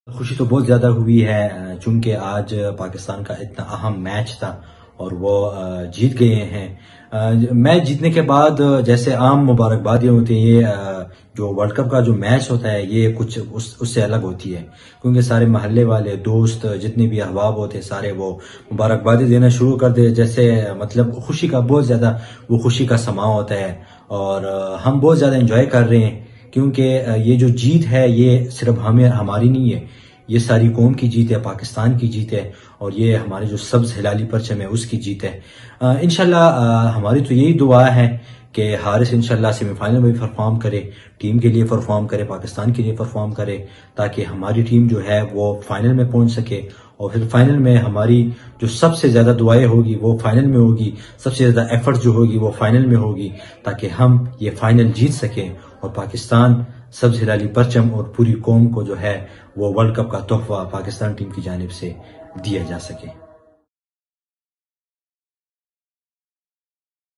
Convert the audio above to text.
خوشی تو بہت زیادہ ہوئی ہے چونکہ آج پاکستان کا اتنا اہم میچ تھا اور وہ جیت گئے ہیں۔ میچ جیتنے کے بعد جیسے عام مبارکبادیں ہوتی ہیں، یہ جو ورلڈ کپ کا جو میچ ہوتا ہے یہ کچھ اس سے الگ ہوتی ہے، کیونکہ سارے محلے والے دوست جتنے بھی احباب ہوتے ہیں سارے وہ مبارکبادیں دینا شروع کر دے، جیسے مطلب خوشی کا بہت زیادہ وہ خوشی کا سماں ہوتا ہے اور ہم بہت زیادہ انجوائے کر رہے ہیں، کیونکہ یہ جو جیت ہے یہ صرف ہماری نہیں ہے، یہ ساری قوم کی جیت ہے، پاکستان کی جیت ہے اور یہ ہمارے جو سبز ہلالی پرچم ہے اس کی جیت ہے۔ انشاءاللہ ہماری تو یہی دعا ہے کہ حارث انشاءاللہ سیمی فائنل میں بھی پرفارم کرے، ٹیم کے لیے پرفارم کرے، پاکستان کے لیے پرفارم کرے، تاکہ ہماری ٹیم جو ہے وہ فائنل میں پہنچ سکے اور پھر فائنل میں ہماری جو سب سے زیادہ دعائیں ہوگی وہ فائنل میں ہوگی، سب سے زیادہ ایفرٹ جو ہوگی وہ فائنل میں ہوگی، تاکہ ہم یہ فائنل جیت سکیں اور پاکستان سبز ہلالی پرچم اور پوری قوم کو جو ہے وہ ورلڈ کپ کا تحفہ پاکستان ٹیم کی جانب سے دیا جا سکے۔